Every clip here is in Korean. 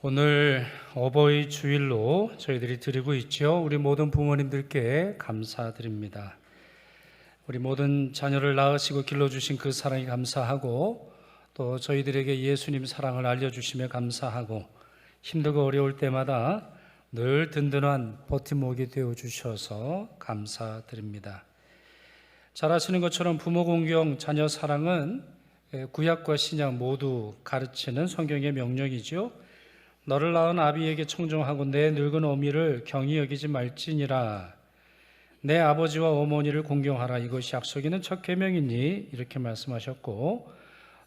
오늘 어버이 주일로 저희들이 드리고 있죠. 우리 모든 부모님들께 감사드립니다. 우리 모든 자녀를 낳으시고 길러주신 그 사랑에 감사하고, 또 저희들에게 예수님 사랑을 알려주시며 감사하고, 힘들고 어려울 때마다 늘 든든한 버팀목이 되어주셔서 감사드립니다. 잘 아시는 것처럼 부모 공경, 자녀 사랑은 구약과 신약 모두 가르치는 성경의 명령이죠. 너를 낳은 아비에게 청종하고 내 늙은 어미를 경히 여기지 말지니라. 내 아버지와 어머니를 공경하라. 이것이 약속 있는 첫 계명이니, 이렇게 말씀하셨고,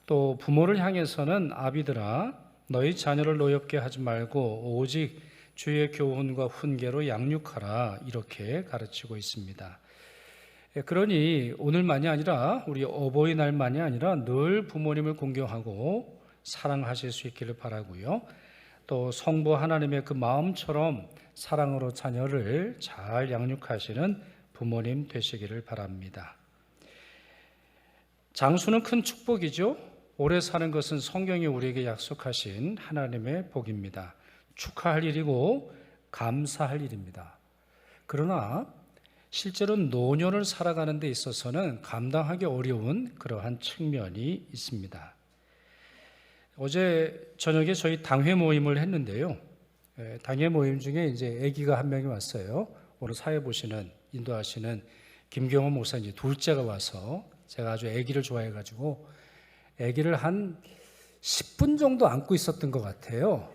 또 부모를 향해서는 아비들아 너희 자녀를 노엽게 하지 말고 오직 주의 교훈과 훈계로 양육하라, 이렇게 가르치고 있습니다. 그러니 오늘만이 아니라, 우리 어버이날만이 아니라 늘 부모님을 공경하고 사랑하실 수 있기를 바라고요. 또 성부 하나님의 그 마음처럼 사랑으로 자녀를 잘 양육하시는 부모님 되시기를 바랍니다. 장수는 큰 축복이죠. 오래 사는 것은 성경이 우리에게 약속하신 하나님의 복입니다. 축하할 일이고 감사할 일입니다. 그러나 실제로 노년을 살아가는 데 있어서는 감당하기 어려운 그러한 측면이 있습니다. 어제 저녁에 저희 당회 모임을 했는데요. 당회 모임 중에 이제 아기가 한 명이 왔어요. 오늘 사회 보시는, 인도하시는 김경호 목사님 둘째가 와서, 제가 아주 아기를 좋아해가지고 아기를 한 10분 정도 안고 있었던 것 같아요.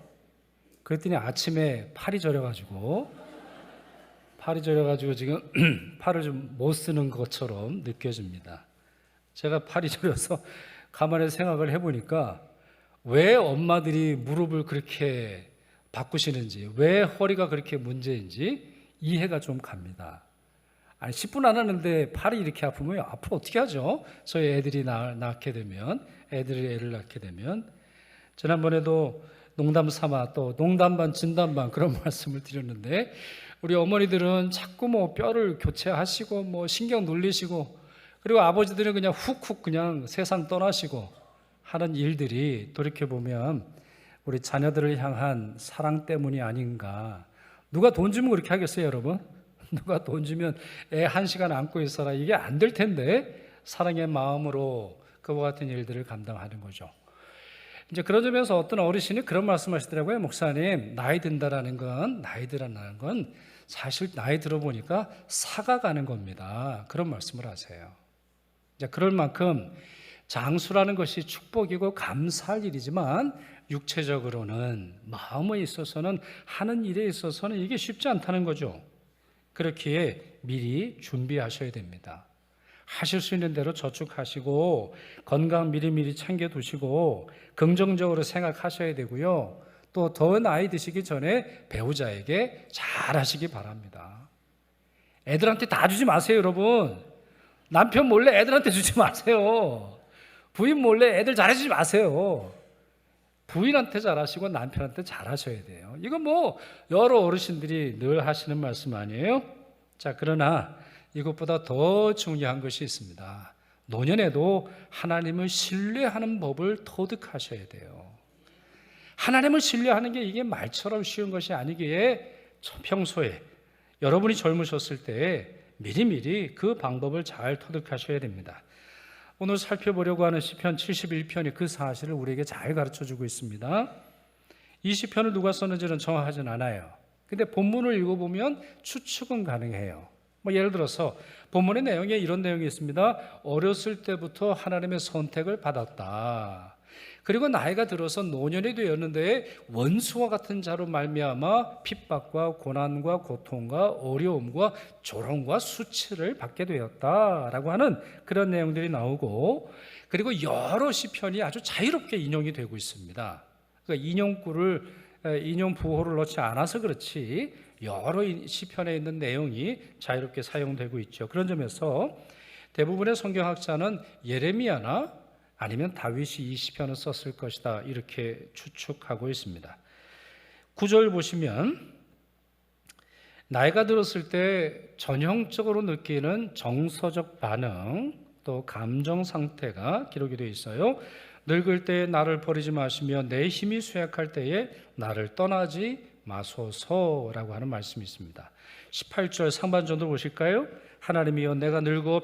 그랬더니 아침에 팔이 저려가지고 지금 팔을 좀 못 쓰는 것처럼 느껴집니다. 제가 팔이 저려서 가만히 생각을 해보니까 왜 엄마들이 무릎을 그렇게 바꾸시는지, 왜 허리가 그렇게 문제인지 이해가 좀 갑니다. 아니 10분 안 하는데 팔이 이렇게 아프면 앞으로 어떻게 하죠? 저희 애들이 낳게 되면, 애들이 애를 낳게 되면. 지난번에도 농담 삼아 또 농담 반 진담 반 그런 말씀을 드렸는데, 우리 어머니들은 자꾸 뭐 뼈를 교체하시고 뭐 신경 눌리시고, 그리고 아버지들은 그냥 훅훅 그냥 세상 떠나시고 하는 일들이 돌이켜보면 우리 자녀들을 향한 사랑 때문이 아닌가. 누가 돈 주면 그렇게 하겠어요, 여러분? 누가 돈 주면 애 1시간 안고 있어라, 이게 안 될 텐데 사랑의 마음으로 그와 같은 일들을 감당하는 거죠. 이제 그런 점에서 어떤 어르신이 그런 말씀하시더라고요. 목사님, 나이 든다라는 건, 나이 들어라는 건 사실 나이 들어보니까 사가가는 겁니다. 그런 말씀을 하세요. 이제 그럴 만큼 장수라는 것이 축복이고 감사할 일이지만, 육체적으로는, 마음에 있어서는, 하는 일에 있어서는 이게 쉽지 않다는 거죠. 그렇기에 미리 준비하셔야 됩니다. 하실 수 있는 대로 저축하시고 건강 미리미리 챙겨두시고 긍정적으로 생각하셔야 되고요. 또 더 나이 드시기 전에 배우자에게 잘 하시기 바랍니다. 애들한테 다 주지 마세요, 여러분. 남편 몰래 애들한테 주지 마세요. 부인 몰래 애들 잘해주지 마세요. 부인한테 잘하시고 남편한테 잘하셔야 돼요. 이건 뭐 여러 어르신들이 늘 하시는 말씀 아니에요? 자, 그러나 이것보다 더 중요한 것이 있습니다. 노년에도 하나님을 신뢰하는 법을 터득하셔야 돼요. 하나님을 신뢰하는 게 이게 말처럼 쉬운 것이 아니기에 평소에 여러분이 젊으셨을 때 미리미리 그 방법을 잘 터득하셔야 됩니다. 오늘 살펴보려고 하는 시편 71편이 그 사실을 우리에게 잘 가르쳐주고 있습니다. 이 시편을 누가 썼는지는 정확하진 않아요. 근데 본문을 읽어보면 추측은 가능해요. 뭐 예를 들어서 본문의 내용에 이런 내용이 있습니다. 어렸을 때부터 하나님의 선택을 받았다. 그리고 나이가 들어서 노년이 되었는데 원수와 같은 자로 말미암아 핍박과 고난과 고통과 어려움과 조롱과 수치를 받게 되었다라고 하는 그런 내용들이 나오고, 그리고 여러 시편이 아주 자유롭게 인용이 되고 있습니다. 그러니까 인용 부호를 넣지 않아서 그렇지 여러 시편에 있는 내용이 자유롭게 사용되고 있죠. 그런 점에서 대부분의 성경학자는 예레미야나 아니면 다윗이 이 시편을 썼을 것이다, 이렇게 추측하고 있습니다. 9절 보시면 나이가 들었을 때 전형적으로 느끼는 정서적 반응, 또 감정 상태가 기록이 되어 있어요. 늙을 때에 나를 버리지 마시며 내 힘이 쇠약할 때에 나를 떠나지 마소서라고 하는 말씀이 있습니다. 18절 상반전도 보실까요? 하나님이여 내가 늙어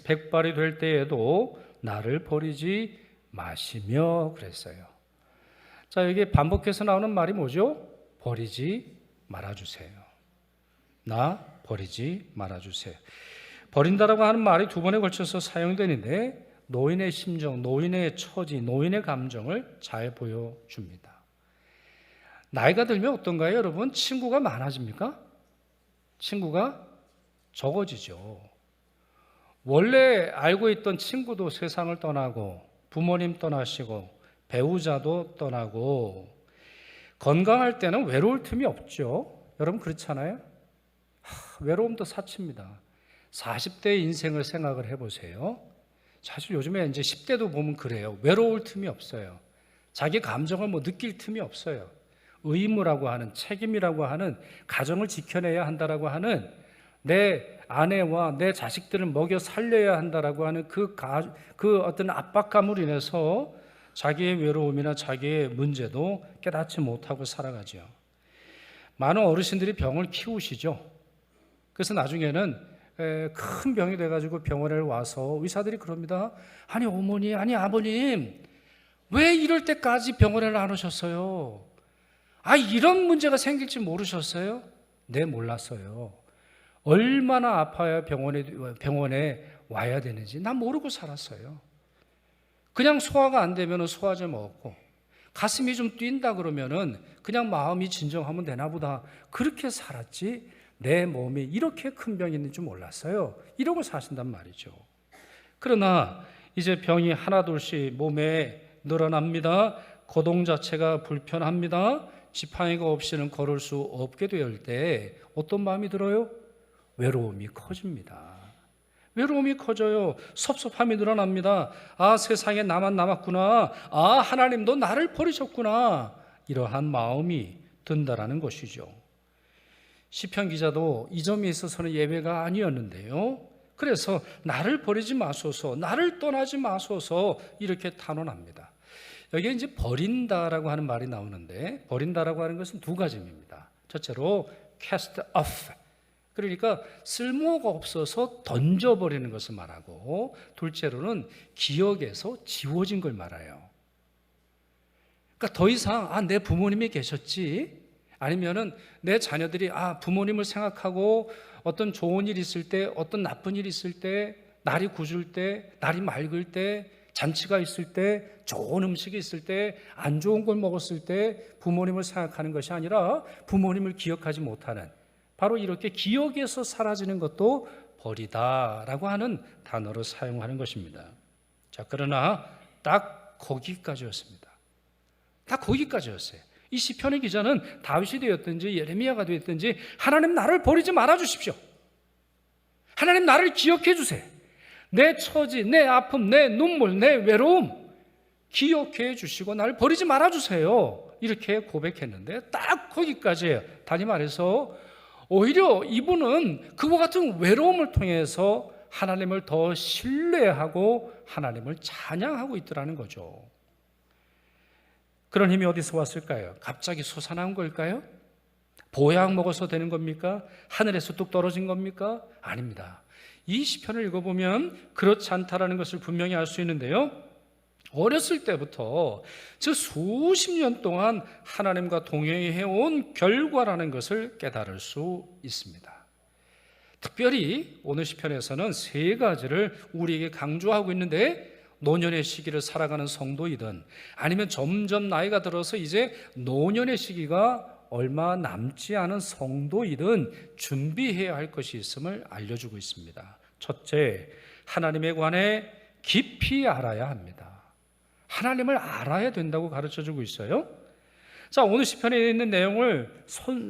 백발이 될 때에도 나를 버리지 마시며 그랬어요. 자, 여기 반복해서 나오는 말이 뭐죠? 버리지 말아주세요. 나 버리지 말아주세요. 버린다라고 하는 말이 두 번에 걸쳐서 사용되는데 노인의 심정, 노인의 처지, 노인의 감정을 잘 보여줍니다. 나이가 들면 어떤가요, 여러분? 친구가 많아집니까? 친구가 적어지죠. 원래 알고 있던 친구도 세상을 떠나고 부모님 떠나시고 배우자도 떠나고 건강할 때는 외로울 틈이 없죠. 여러분 그렇잖아요? 외로움도 사치입니다. 40대의 인생을 생각을 해보세요. 사실 요즘에 이제 10대도 보면 그래요. 외로울 틈이 없어요. 자기 감정을 느낄 틈이 없어요. 의무라고 하는, 책임이라고 하는, 가정을 지켜내야 한다라고 하는, 내 아내와 내 자식들을 먹여 살려야 한다라고 하는 그 어떤 압박감으로 인해서 자기의 외로움이나 자기의 문제도 깨닫지 못하고 살아가죠. 많은 어르신들이 병을 키우시죠. 그래서 나중에는 큰 병이 돼가지고 병원에 와서 의사들이 그럽니다. 아니 어머니, 아니 아버님, 왜 이럴 때까지 병원에 안 오셨어요? 이런 문제가 생길지 모르셨어요? 네, 몰랐어요. 얼마나 아파야 병원에 와야 되는지 난 모르고 살았어요. 그냥 소화가 안 되면 소화제 먹었고, 가슴이 좀 뛴다 그러면은 그냥 마음이 진정하면 되나 보다, 그렇게 살았지 내 몸이 이렇게 큰 병이 있는 줄 몰랐어요. 이러고 사신단 말이죠. 그러나 이제 병이 하나둘씩 몸에 늘어납니다. 거동 자체가 불편합니다. 지팡이가 없이는 걸을 수 없게 될 때 어떤 마음이 들어요? 외로움이 커집니다. 외로움이 커져요. 섭섭함이 늘어납니다. 세상에 나만 남았구나. 하나님도 나를 버리셨구나. 이러한 마음이 든다라는 것이죠. 시편 기자도 이 점에 있어서는 예외가 아니었는데요. 그래서 나를 버리지 마소서, 나를 떠나지 마소서 이렇게 탄원합니다. 여기에 이제 버린다라고 하는 말이 나오는데, 버린다라고 하는 것은 두 가지 의미입니다. 첫째로 cast off, 그러니까 쓸모가 없어서 던져버리는 것을 말하고, 둘째로는 기억에서 지워진 걸 말해요. 그러니까 더 이상 내 부모님이 계셨지, 아니면은 내 자녀들이 부모님을 생각하고 어떤 좋은 일 있을 때, 어떤 나쁜 일 있을 때, 날이 굳을 때, 날이 맑을 때, 잔치가 있을 때, 좋은 음식이 있을 때, 안 좋은 걸 먹었을 때 부모님을 생각하는 것이 아니라 부모님을 기억하지 못하는, 바로 이렇게 기억에서 사라지는 것도 버리다라고 하는 단어로 사용하는 것입니다. 자, 그러나 딱 거기까지였습니다. 딱 거기까지였어요. 이 시편의 기자는 다윗이 되었든지 예레미야가 되었든지 하나님 나를 버리지 말아 주십시오. 하나님 나를 기억해 주세요. 내 처지, 내 아픔, 내 눈물, 내 외로움 기억해 주시고 나를 버리지 말아 주세요. 이렇게 고백했는데 딱 거기까지예요. 다시 말해서 오히려 이분은 그와 같은 외로움을 통해서 하나님을 더 신뢰하고 하나님을 찬양하고 있더라는 거죠. 그런 힘이 어디서 왔을까요? 갑자기 솟아난 걸까요? 보약 먹어서 되는 겁니까? 하늘에서 뚝 떨어진 겁니까? 아닙니다. 이 시편을 읽어보면 그렇지 않다라는 것을 분명히 알 수 있는데요. 어렸을 때부터 저 수십 년 동안 하나님과 동행해온 결과라는 것을 깨달을 수 있습니다. 특별히 오늘 시편에서는 세 가지를 우리에게 강조하고 있는데, 노년의 시기를 살아가는 성도이든 아니면 점점 나이가 들어서 이제 노년의 시기가 얼마 남지 않은 성도이든 준비해야 할 것이 있음을 알려주고 있습니다. 첫째, 하나님에 관해 깊이 알아야 합니다. 하나님을 알아야 된다고 가르쳐주고 있어요. 자, 오늘 시편에 있는 내용을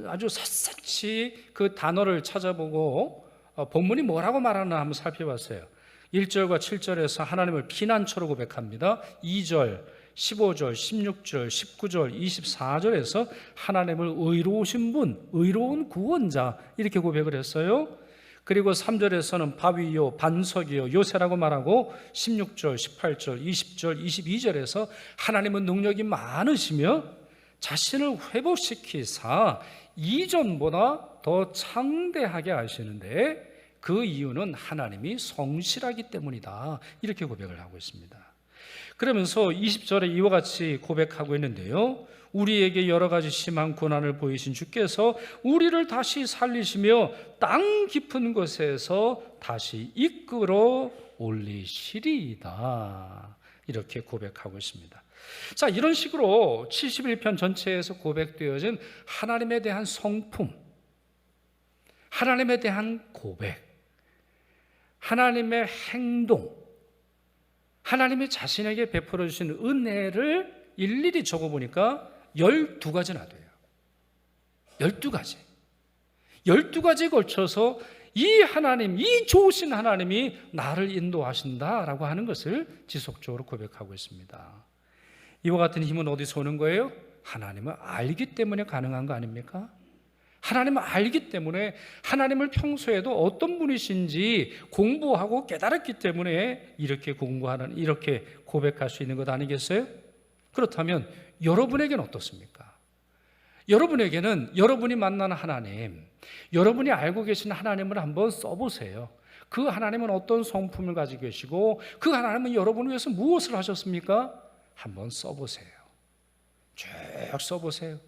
아주 샅샅이 그 단어를 찾아보고 본문이 뭐라고 말하나 한번 살펴봤어요. 1절과 7절에서 하나님을 피난처로 고백합니다. 2절, 15절, 16절, 19절, 24절에서 하나님을 의로우신 분, 의로운 구원자 이렇게 고백을 했어요. 그리고 3절에서는 바위요 반석이요 요새라고 말하고 16절, 18절, 20절, 22절에서 하나님은 능력이 많으시며 자신을 회복시키사 이전보다 더 창대하게 하시는데 그 이유는 하나님이 성실하기 때문이다, 이렇게 고백을 하고 있습니다. 그러면서 20절에 이와 같이 고백하고 있는데요, 우리에게 여러 가지 심한 고난을 보이신 주께서 우리를 다시 살리시며 땅 깊은 곳에서 다시 이끌어 올리시리이다, 이렇게 고백하고 있습니다. 자, 이런 식으로 71편 전체에서 고백되어진 하나님에 대한 성품, 하나님에 대한 고백, 하나님의 행동, 하나님이 자신에게 베풀어 주신 은혜를 일일이 적어보니까 12가지나 돼요. 12가지. 12가지에 걸쳐서 이 하나님, 이 좋으신 하나님이 나를 인도하신다라고 하는 것을 지속적으로 고백하고 있습니다. 이와 같은 힘은 어디서 오는 거예요? 하나님을 알기 때문에 가능한 거 아닙니까? 하나님을 알기 때문에, 하나님을 평소에도 어떤 분이신지 공부하고 깨달았기 때문에 이렇게 공부하는, 이렇게 고백할 수 있는 것 아니겠어요? 그렇다면 여러분에게는 어떻습니까? 여러분에게는 여러분이 만나는 하나님, 여러분이 알고 계신 하나님을 한번 써보세요. 그 하나님은 어떤 성품을 가지고 계시고 그 하나님은 여러분을 위해서 무엇을 하셨습니까? 한번 써보세요. 쭉 써보세요.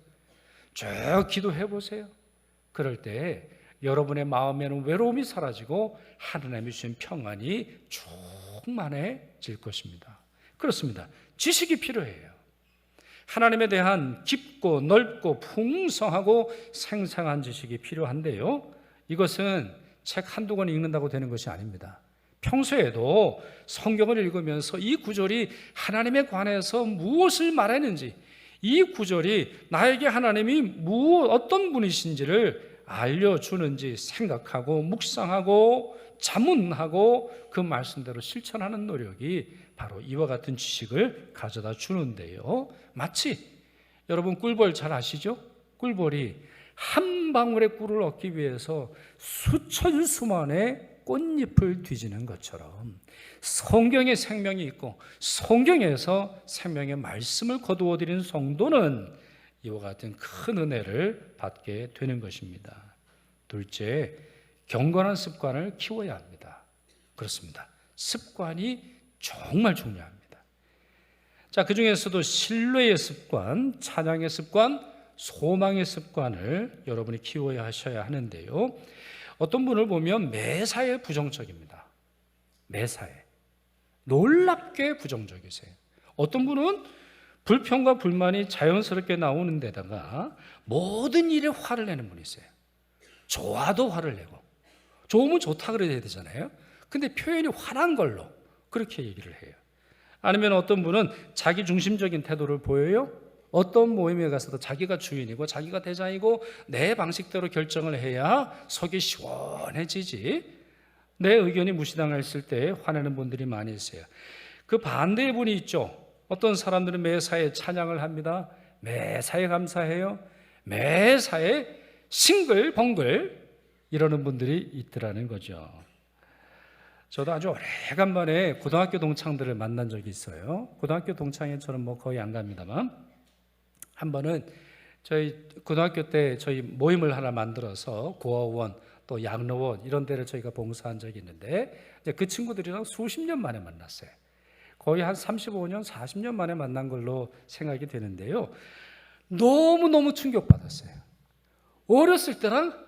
쭉 기도해보세요. 그럴 때 여러분의 마음에는 외로움이 사라지고 하나님이 주신 평안이 충만해질 것입니다. 그렇습니다. 지식이 필요해요. 하나님에 대한 깊고 넓고 풍성하고 생생한 지식이 필요한데요, 이것은 책 한두 권 읽는다고 되는 것이 아닙니다. 평소에도 성경을 읽으면서 이 구절이 하나님에 관해서 무엇을 말했는지, 이 구절이 나에게 하나님이 어떤 분이신지를 알려주는지 생각하고 묵상하고 자문하고 그 말씀대로 실천하는 노력이 바로 이와 같은 지식을 가져다 주는데요, 마치 여러분 꿀벌 잘 아시죠? 꿀벌이 한 방울의 꿀을 얻기 위해서 수천 수만의 꽃잎을 뒤지는 것처럼 성경에 생명이 있고 성경에서 생명의 말씀을 거두어 드리는 성도는 이와 같은 큰 은혜를 받게 되는 것입니다. 둘째, 경건한 습관을 키워야 합니다. 그렇습니다. 습관이 정말 중요합니다. 자, 그 중에서도 신뢰의 습관, 찬양의 습관, 소망의 습관을 여러분이 키워야 하셔야 하는데요, 어떤 분을 보면 매사에 부정적입니다. 매사에 놀랍게 부정적이세요. 어떤 분은 불평과 불만이 자연스럽게 나오는 데다가 모든 일에 화를 내는 분이세요. 좋아도 화를 내고, 좋으면 좋다 그래야 되잖아요. 근데 표현이 화난 걸로 그렇게 얘기를 해요. 아니면 어떤 분은 자기 중심적인 태도를 보여요. 어떤 모임에 가서도 자기가 주인이고 자기가 대장이고 내 방식대로 결정을 해야 속이 시원해지지, 내 의견이 무시당했을 때 화내는 분들이 많이 있어요. 그 반대의 분이 있죠. 어떤 사람들은 매사에 찬양을 합니다. 매사에 감사해요. 매사에 싱글벙글 이러는 분들이 있더라는 거죠. 저도 아주 오래간만에 고등학교 동창들을 만난 적이 있어요. 고등학교 동창에 저는 거의 안 갑니다만, 한 번은 저희 고등학교 때 저희 모임을 하나 만들어서 고아원 또 양로원 이런 데를 저희가 봉사한 적이 있는데, 이제 그 친구들이랑 수십 년 만에 만났어요. 거의 한 35년, 40년 만에 만난 걸로 생각이 되는데요, 너무너무 충격받았어요. 어렸을 때랑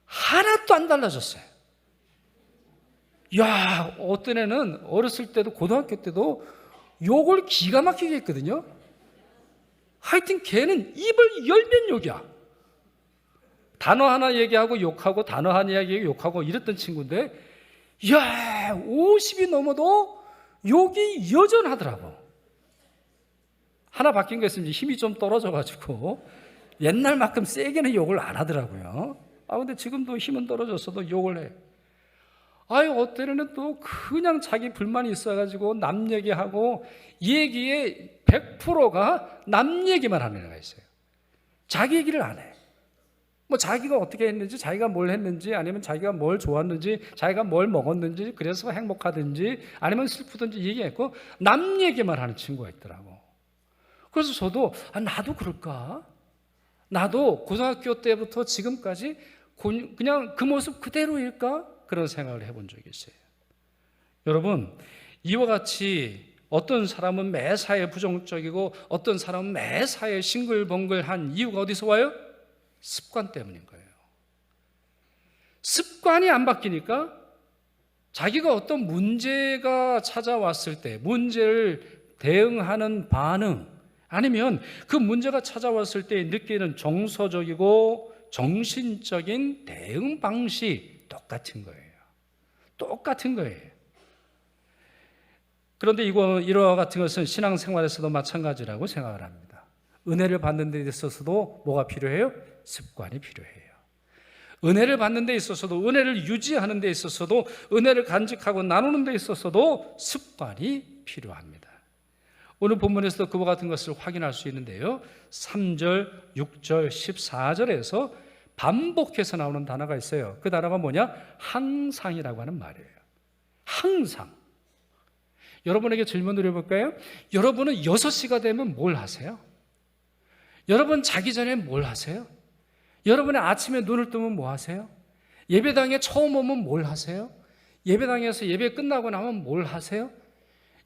하나도 안 달라졌어요. 야, 어떤 애는 어렸을 때도 고등학교 때도 욕을 기가 막히게 했거든요. 하여튼 걔는 입을 열면 욕이야. 단어 하나 얘기하고 욕하고 단어 하나 얘기하고 욕하고 이랬던 친구인데, 야, 50이 넘어도 욕이 여전하더라고. 하나 바뀐 거 있으면 힘이 좀 떨어져가지고 옛날만큼 세게는 욕을 안 하더라고요. 근데 지금도 힘은 떨어졌어도 욕을 해. 어떤 애는 또 그냥 자기 불만이 있어가지고 남 얘기하고, 얘기의 100%가 남 얘기만 하는 애가 있어요. 자기 얘기를 안 해. 뭐 자기가 어떻게 했는지, 자기가 뭘 했는지, 아니면 자기가 뭘 좋았는지, 자기가 뭘 먹었는지, 그래서 행복하든지 아니면 슬프든지 얘기했고 남 얘기만 하는 친구가 있더라고. 그래서 저도 나도 그럴까? 나도 고등학교 때부터 지금까지 그냥 그 모습 그대로일까? 그런 생각을 해본 적이 있어요. 여러분, 이와 같이 어떤 사람은 매사에 부정적이고 어떤 사람은 매사에 싱글벙글한 이유가 어디서 와요? 습관 때문인 거예요. 습관이 안 바뀌니까 자기가 어떤 문제가 찾아왔을 때 문제를 대응하는 반응, 아니면 그 문제가 찾아왔을 때 느끼는 정서적이고 정신적인 대응 방식 똑같은 거예요. 똑같은 거예요. 그런데 이와 같은 것은 신앙생활에서도 마찬가지라고 생각을 합니다. 은혜를 받는 데 있어서도 뭐가 필요해요? 습관이 필요해요. 은혜를 받는 데 있어서도, 은혜를 유지하는 데 있어서도, 은혜를 간직하고 나누는 데 있어서도 습관이 필요합니다. 오늘 본문에서도 그와 같은 것을 확인할 수 있는데요, 3절, 6절, 14절에서 반복해서 나오는 단어가 있어요. 그 단어가 뭐냐? 항상이라고 하는 말이에요. 항상. 여러분에게 질문 드려볼까요? 여러분은 6시가 되면 뭘 하세요? 여러분 자기 전에 뭘 하세요? 여러분의 아침에 눈을 뜨면 뭐 하세요? 예배당에 처음 오면 뭘 하세요? 예배당에서 예배 끝나고 나면 뭘 하세요?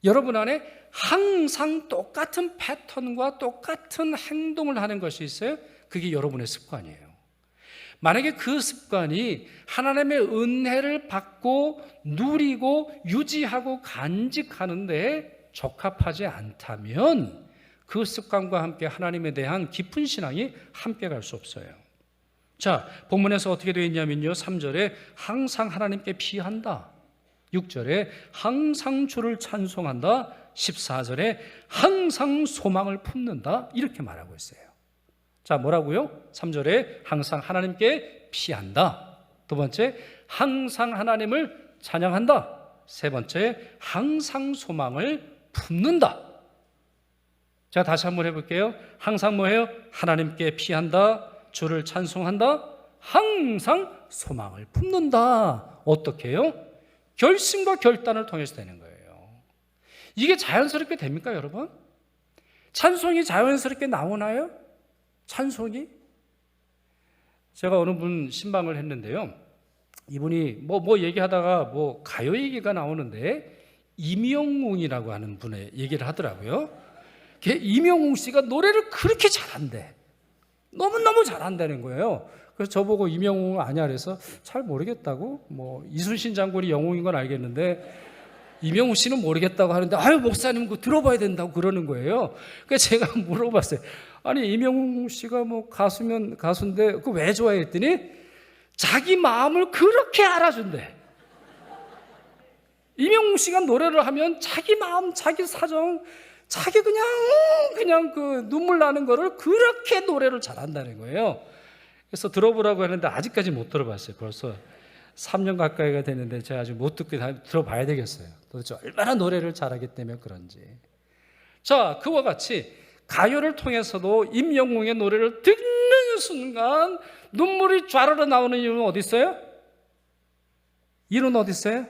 여러분 안에 항상 똑같은 패턴과 똑같은 행동을 하는 것이 있어요. 그게 여러분의 습관이에요. 만약에 그 습관이 하나님의 은혜를 받고 누리고 유지하고 간직하는 데 적합하지 않다면 그 습관과 함께 하나님에 대한 깊은 신앙이 함께 갈 수 없어요. 자, 본문에서 어떻게 되어 있냐면요, 3절에 항상 하나님께 피한다, 6절에 항상 주를 찬송한다, 14절에 항상 소망을 품는다, 이렇게 말하고 있어요. 자, 뭐라고요? 3절에 항상 하나님께 피한다, 두 번째 항상 하나님을 찬양한다, 세 번째 항상 소망을 품는다. 자, 다시 한번 해볼게요. 항상 뭐예요? 하나님께 피한다, 주를 찬송한다, 항상 소망을 품는다. 어떻게 해요? 결심과 결단을 통해서 되는 거예요. 이게 자연스럽게 됩니까, 여러분? 찬송이 자연스럽게 나오나요? 찬송이? 제가 어느 분 신방을 했는데요, 이분이 뭐 얘기하다가 가요 얘기가 나오는데 임영웅이라고 하는 분의 얘기를 하더라고요. 임영웅 씨가 노래를 그렇게 잘한대. 너무너무 잘한다는 거예요. 그래서 저보고 임영웅 아냐 그래서 잘 모르겠다고, 이순신 장군이 영웅인 건 알겠는데 임영웅 씨는 모르겠다고 하는데, 아유 목사님 그거 들어봐야 된다고 그러는 거예요. 그래서 제가 물어봤어요. 아니 임영웅 씨가 가수면 가수인데 그거 왜 좋아해 했더니 자기 마음을 그렇게 알아준대. 임영웅 씨가 노래를 하면 자기 마음, 자기 사정, 자기 그냥 그 눈물 나는 거를 그렇게 노래를 잘한다는 거예요. 그래서 들어보라고 했는데 아직까지 못 들어봤어요. 벌써 3년 가까이가 됐는데 제가 아직 못 듣고 들어봐야 되겠어요. 도대체 얼마나 노래를 잘하기 때문에 그런지. 자, 그와 같이 가요를 통해서도 임영웅의 노래를 듣는 순간 눈물이 좌르르 나오는 이유는 어디 있어요? 이유는 어디 있어요?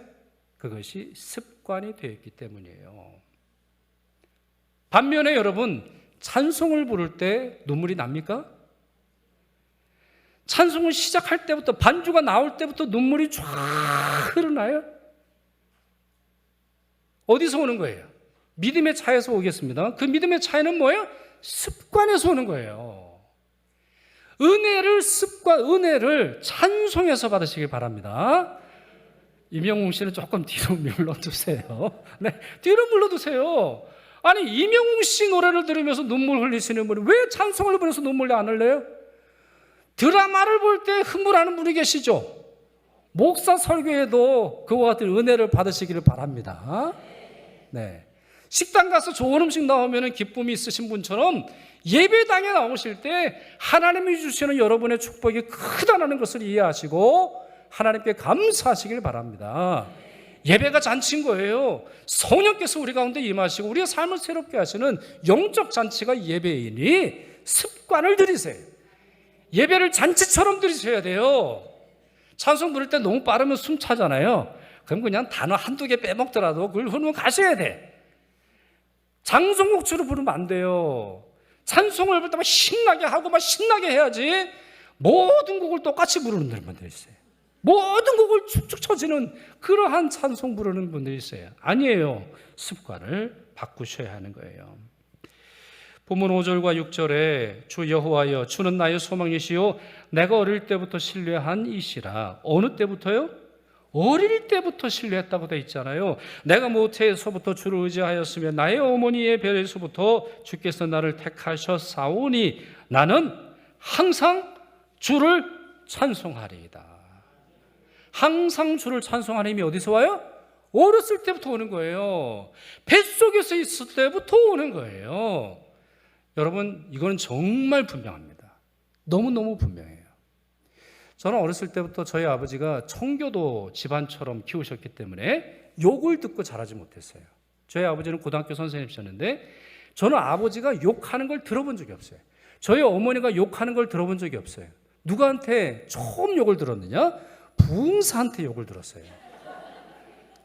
그것이 습관이 되어 있기 때문이에요. 반면에 여러분, 찬송을 부를 때 눈물이 납니까? 찬송을 시작할 때부터, 반주가 나올 때부터 눈물이 쫙 흐르나요? 어디서 오는 거예요? 믿음의 차에서 오겠습니다. 그 믿음의 차이는 뭐예요? 습관에서 오는 거예요. 은혜를 찬송해서 받으시기 바랍니다. 임영웅 씨는 조금 뒤로 물러두세요. 네, 뒤로 물러두세요. 아니, 임영웅 씨 노래를 들으면서 눈물 흘리시는 분이 왜 찬송을 부르면서 눈물 안 흘려요? 드라마를 볼 때 흥분하는 분이 계시죠? 목사 설교에도 그와 같은 은혜를 받으시기를 바랍니다. 네. 식당 가서 좋은 음식 나오면 기쁨이 있으신 분처럼 예배당에 나오실 때 하나님이 주시는 여러분의 축복이 크다는 것을 이해하시고 하나님께 감사하시길 바랍니다. 예배가 잔치인 거예요. 성령께서 우리 가운데 임하시고 우리의 삶을 새롭게 하시는 영적 잔치가 예배이니 습관을 들이세요. 예배를 잔치처럼 드리셔야 돼요. 찬송 부를 때 너무 빠르면 숨 차잖아요. 그럼 그냥 단어 한두 개 빼먹더라도 그걸 흐르면 가셔야 돼. 장성곡처럼 부르면 안 돼요. 찬송을 부를 때 막 신나게 하고 막 신나게 해야지. 모든 곡을 똑같이 부르는 분들이 있어요. 모든 곡을 축축 처지는 그러한 찬송 부르는 분들이 있어요. 아니에요. 습관을 바꾸셔야 하는 거예요. 본문 5절과 6절에 주 여호와여 주는 나의 소망이시요 내가 어릴 때부터 신뢰한 이시라. 어느 때부터요? 어릴 때부터 신뢰했다고 되어 있잖아요. 내가 모태에서부터 주를 의지하였으며 나의 어머니의 벨에서부터 주께서 나를 택하셨사오니 나는 항상 주를 찬송하리이다. 항상 주를 찬송하는 힘이 어디서 와요? 어렸을 때부터 오는 거예요. 뱃속에서 있을 때부터 오는 거예요. 여러분, 이건 정말 분명합니다. 너무너무 분명해요. 저는 어렸을 때부터 저희 아버지가 청교도 집안처럼 키우셨기 때문에 욕을 듣고 자라지 못했어요. 저희 아버지는 고등학교 선생님이셨는데 저는 아버지가 욕하는 걸 들어본 적이 없어요. 저희 어머니가 욕하는 걸 들어본 적이 없어요. 누구한테 처음 욕을 들었느냐? 부흥사한테 욕을 들었어요.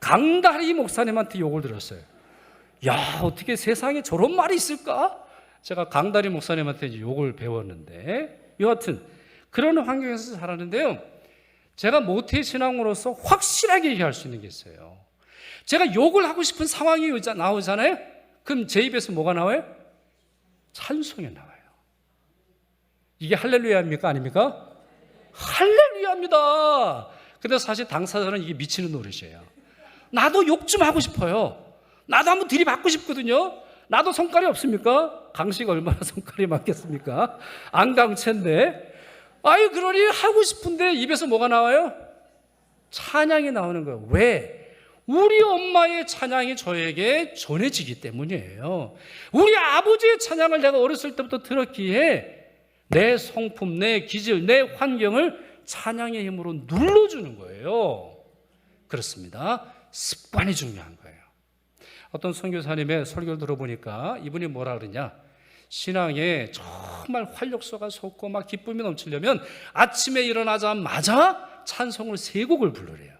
강다리 목사님한테 욕을 들었어요. 야, 어떻게 세상에 저런 말이 있을까? 제가 강다리 목사님한테 이제 욕을 배웠는데, 여하튼 그런 환경에서 자라는데요. 제가 모태 신앙으로서 확실하게 얘기할 수 있는 게 있어요. 제가 욕을 하고 싶은 상황이 나오잖아요. 그럼 제 입에서 뭐가 나와요? 찬송이 나와요. 이게 할렐루야입니까? 아닙니까? 할렐루야입니다. 근데 사실 당사자는 이게 미치는 노릇이에요. 나도 욕 좀 하고 싶어요. 나도 한번 들이받고 싶거든요. 나도 성깔이 없습니까? 강씨가 얼마나 성깔이 많겠습니까? 안강체인데. 아유, 그러니 하고 싶은데 입에서 뭐가 나와요? 찬양이 나오는 거예요. 왜? 우리 엄마의 찬양이 저에게 전해지기 때문이에요. 우리 아버지의 찬양을 내가 어렸을 때부터 들었기에 내 성품, 내 기질, 내 환경을 찬양의 힘으로 눌러주는 거예요. 그렇습니다. 습관이 중요한 거예요. 어떤 선교사님의 설교를 들어보니까 이분이 뭐라 그러냐, 신앙에 정말 활력소가 솟고 막 기쁨이 넘치려면 아침에 일어나자마자 찬송을 3곡을 부르래요.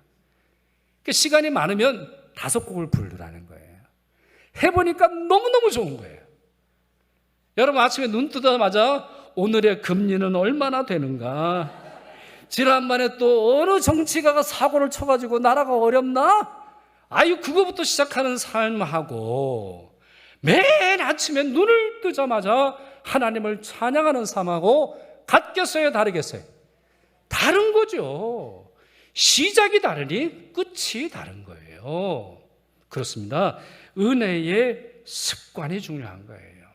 그러니까 시간이 많으면 5곡을 부르라는 거예요. 해보니까 너무너무 좋은 거예요. 여러분, 아침에 눈 뜨자마자 오늘의 금리는 얼마나 되는가, 지난번에 또 어느 정치가가 사고를 쳐가지고 나라가 어렵나, 아유, 그거부터 시작하는 삶하고 맨 아침에 눈을 뜨자마자 하나님을 찬양하는 삶하고 같겠어요, 다르겠어요? 다른 거죠. 시작이 다르니 끝이 다른 거예요. 그렇습니다. 은혜의 습관이 중요한 거예요.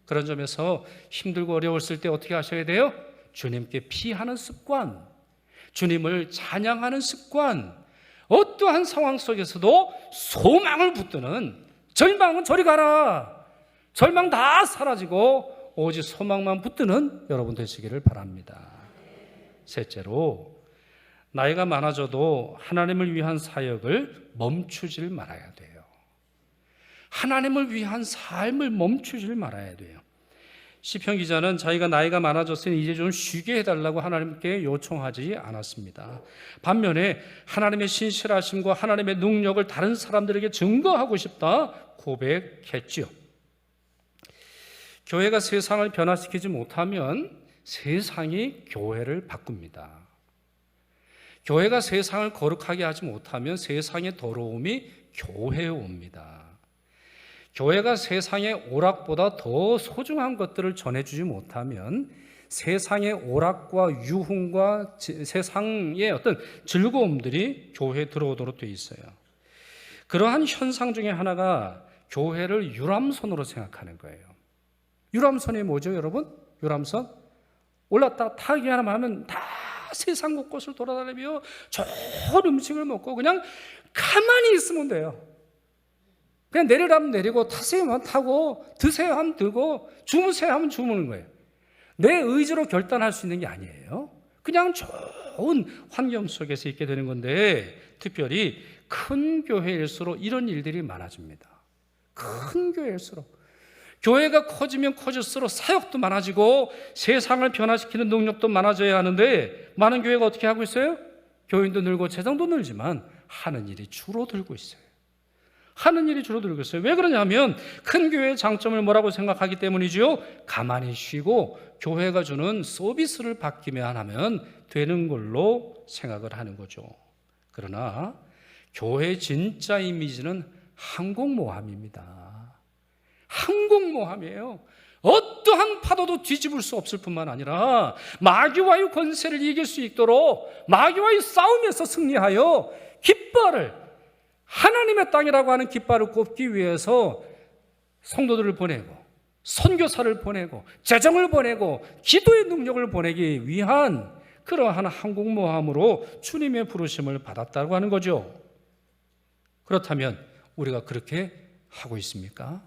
그런 점에서 힘들고 어려웠을 때 어떻게 하셔야 돼요? 주님께 피하는 습관, 주님을 찬양하는 습관, 어떠한 상황 속에서도 소망을 붙드는, 절망은 저리 가라, 절망 다 사라지고 오직 소망만 붙드는 여러분 되시기를 바랍니다. 셋째로, 나이가 많아져도 하나님을 위한 사역을 멈추질 말아야 돼요. 하나님을 위한 삶을 멈추질 말아야 돼요. 시편 기자는 자기가 나이가 많아졌으니 이제 좀 쉬게 해달라고 하나님께 요청하지 않았습니다. 반면에 하나님의 신실하심과 하나님의 능력을 다른 사람들에게 증거하고 싶다 고백했지요. 교회가 세상을 변화시키지 못하면 세상이 교회를 바꿉니다. 교회가 세상을 거룩하게 하지 못하면 세상의 더러움이 교회에 옵니다. 교회가 세상의 오락보다 더 소중한 것들을 전해주지 못하면 세상의 오락과 유흥과 세상의 어떤 즐거움들이 교회에 들어오도록 되어 있어요. 그러한 현상 중에 하나가 교회를 유람선으로 생각하는 거예요. 유람선이 뭐죠, 여러분? 유람선? 올랐다 타기 하나만 하면 다 세상 곳곳을 돌아다니며 좋은 음식을 먹고 그냥 가만히 있으면 돼요. 그냥 내리라면 내리고 타세요 하면 타고 드세요 하면 들고 주무세요 하면 주무는 거예요. 내 의지로 결단할 수 있는 게 아니에요. 그냥 좋은 환경 속에서 있게 되는 건데, 특별히 큰 교회일수록 이런 일들이 많아집니다. 큰 교회일수록. 교회가 커지면 커질수록 사역도 많아지고 세상을 변화시키는 능력도 많아져야 하는데 많은 교회가 어떻게 하고 있어요? 교인도 늘고 재정도 늘지만 하는 일이 줄어들고 있어요. 하는 일이 줄어들고 있어요. 왜 그러냐면 큰 교회의 장점을 뭐라고 생각하기 때문이죠. 가만히 쉬고 교회가 주는 서비스를 받기만 하면 되는 걸로 생각을 하는 거죠. 그러나 교회의 진짜 이미지는 항공모함입니다. 항공모함이에요. 어떠한 파도도 뒤집을 수 없을 뿐만 아니라 마귀와의 권세를 이길 수 있도록 마귀와의 싸움에서 승리하여 깃발을, 하나님의 땅이라고 하는 깃발을 꼽기 위해서 성도들을 보내고 선교사를 보내고 재정을 보내고 기도의 능력을 보내기 위한 그러한 항공모함으로 주님의 부르심을 받았다고 하는 거죠. 그렇다면 우리가 그렇게 하고 있습니까?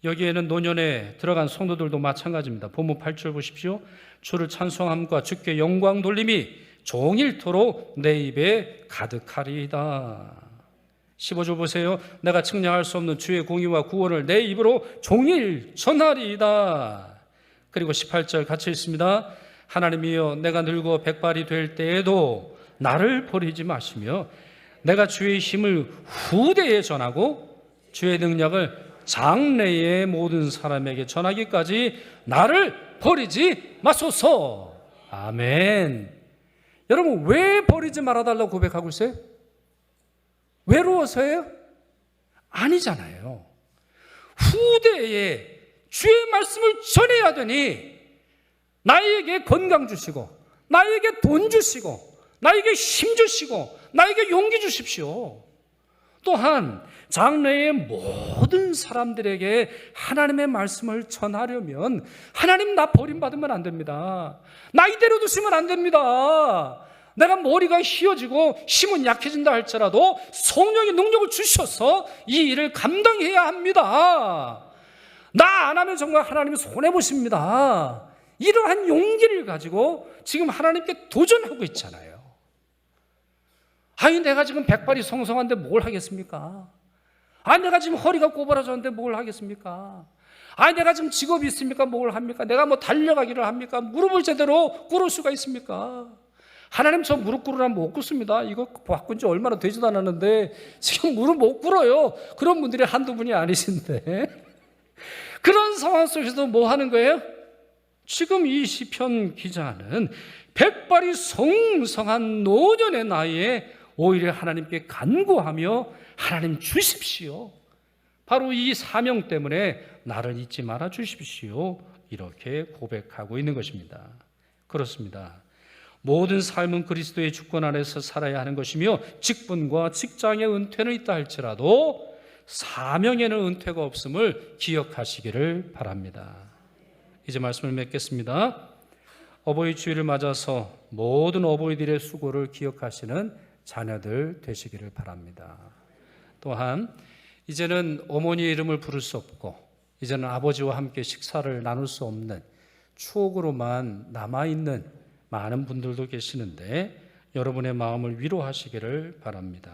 여기에는 노년에 들어간 성도들도 마찬가지입니다. 본문 8절 보십시오. 주를 찬송함과 주께 영광 돌림이 종일토록 내 입에 가득하리이다. 15절 보세요. 내가 측량할 수 없는 주의 공의와 구원을 내 입으로 종일 전하리이다. 그리고 18절 같이 있습니다. 하나님이여, 내가 늙어 백발이 될 때에도 나를 버리지 마시며 내가 주의 힘을 후대에 전하고 주의 능력을 장래의 모든 사람에게 전하기까지 나를 버리지 마소서. 아멘. 여러분, 왜 버리지 말아달라고 고백하고 있어요? 외로워서예요? 아니잖아요. 후대에 주의 말씀을 전해야 되니 나에게 건강 주시고 나에게 돈 주시고 나에게 힘 주시고 나에게 용기 주십시오. 또한 장래의 모든 사람들에게 하나님의 말씀을 전하려면 하나님, 나 버림받으면 안 됩니다. 나 이대로 두시면 안 됩니다. 내가 머리가 휘어지고 힘은 약해진다 할지라도 성령의 능력을 주셔서 이 일을 감당해야 합니다. 나 안 하면 정말 하나님이 손해보십니다. 이러한 용기를 가지고 지금 하나님께 도전하고 있잖아요. 아니, 내가 지금 백발이 성성한데 뭘 하겠습니까? 아니, 내가 지금 허리가 꼬부라졌는데 뭘 하겠습니까? 아니, 내가 지금 직업이 있습니까? 뭘 합니까? 내가 뭐 달려가기를 합니까? 무릎을 제대로 꿇을 수가 있습니까? 하나님, 저 무릎 꿇으라면 못 꿇습니다. 이거 바꾼 지 얼마나 되지도 않았는데 지금 무릎 못 꿇어요. 그런 분들이 한두 분이 아니신데 그런 상황 속에서도 뭐 하는 거예요? 지금 이 시편 기자는 백발이 성성한 노년의 나이에 오히려 하나님께 간구하며 하나님 주십시오. 바로 이 사명 때문에 나를 잊지 말아 주십시오. 이렇게 고백하고 있는 것입니다. 그렇습니다. 모든 삶은 그리스도의 주권 안에서 살아야 하는 것이며 직분과 직장의 은퇴는 있다 할지라도 사명에는 은퇴가 없음을 기억하시기를 바랍니다. 이제 말씀을 맺겠습니다. 어버이 주일을 맞아서 모든 어버이들의 수고를 기억하시는 자녀들 되시기를 바랍니다. 또한 이제는 어머니의 이름을 부를 수 없고 이제는 아버지와 함께 식사를 나눌 수 없는 추억으로만 남아있는 많은 분들도 계시는데 여러분의 마음을 위로하시기를 바랍니다.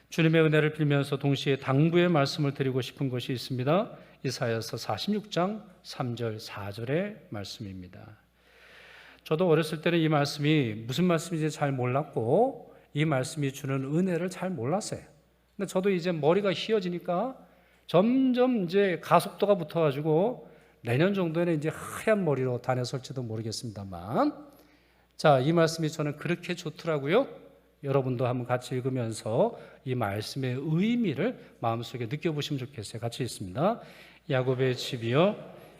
주님의 은혜를 빌면서 동시에 당부의 말씀을 드리고 싶은 것이 있습니다. 이사야서 46장 3절 4절의 말씀입니다. 저도 어렸을 때는 이 말씀이 무슨 말씀인지 잘 몰랐고 이 말씀이 주는 은혜를 잘 몰랐어요. 근데 저도 이제 머리가 휘어지니까 점점 이제 가속도가 붙어가지고 내년 정도에는 이제 하얀 머리로 다녀설지도 모르겠습니다만, 자, 이 말씀이 저는 그렇게 좋더라고요. 여러분도 한번 같이 읽으면서 이 말씀의 의미를 마음속에 느껴보시면 좋겠어요. 같이 읽습니다. 야곱의 집이여,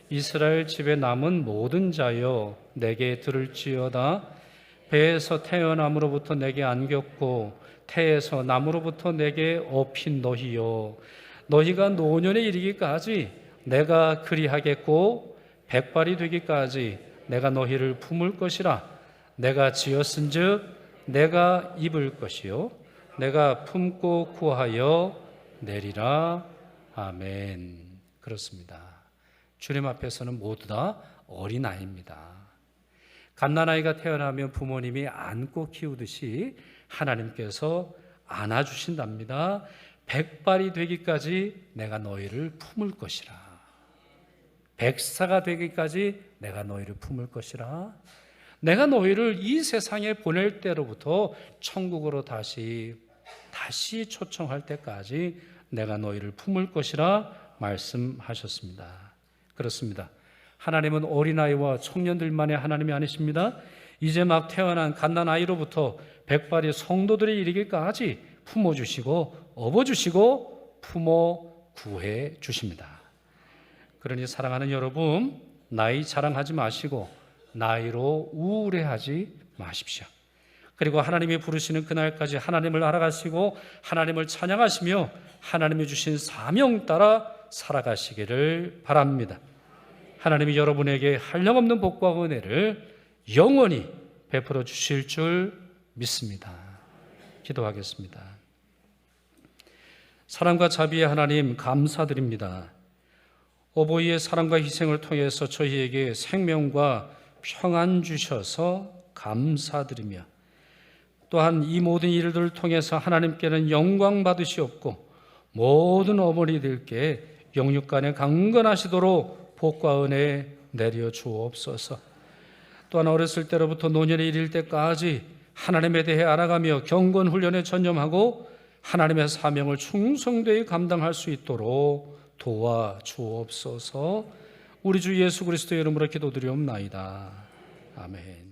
이스라엘 집에 남은 모든 자여, 내게 들을지어다. 배에서 태어남으로부터 내게 안겼고 태에서 남으로부터 내게 업힌 너희여, 너희가 노년에 이르기까지 내가 그리하겠고 백발이 되기까지 내가 너희를 품을 것이라. 내가 지었은즉 내가 입을 것이요 내가 품고 구하여 내리라. 아멘. 그렇습니다. 주님 앞에서는 모두 다 어린아이입니다. 갓난아이가 태어나면 부모님이 안고 키우듯이 하나님께서 안아주신답니다. 백발이 되기까지 내가 너희를 품을 것이라. 백사가 되기까지 내가 너희를 품을 것이라. 내가 너희를 이 세상에 보낼 때로부터 천국으로 다시 초청할 때까지 내가 너희를 품을 것이라 말씀하셨습니다. 그렇습니다. 하나님은 어린아이와 청년들만의 하나님이 아니십니다. 이제 막 태어난 갓난아이로부터 백발이 성도들이 이르기까지 품어주시고 업어주시고 품어 구해 주십니다. 그러니 사랑하는 여러분, 나이 자랑하지 마시고 나이로 우울해하지 마십시오. 그리고 하나님이 부르시는 그날까지 하나님을 알아가시고 하나님을 찬양하시며 하나님이 주신 사명 따라 살아가시기를 바랍니다. 하나님이 여러분에게 한량없는 복과 은혜를 영원히 베풀어 주실 줄 믿습니다. 기도하겠습니다. 사랑과 자비의 하나님, 감사드립니다. 어버이의 사랑과 희생을 통해서 저희에게 생명과 평안 주셔서 감사드리며, 또한 이 모든 일들을 통해서 하나님께는 영광 받으시옵고 모든 어머니들께 영육간에 강건하시도록 복과 은혜 내려 주옵소서. 또한 어렸을 때로부터 노년에 이를 때까지 하나님에 대해 알아가며 경건 훈련에 전념하고 하나님의 사명을 충성되이 감당할 수 있도록 도와 주옵소서. 우리 주 예수 그리스도의 이름으로 기도드리옵나이다. 아멘.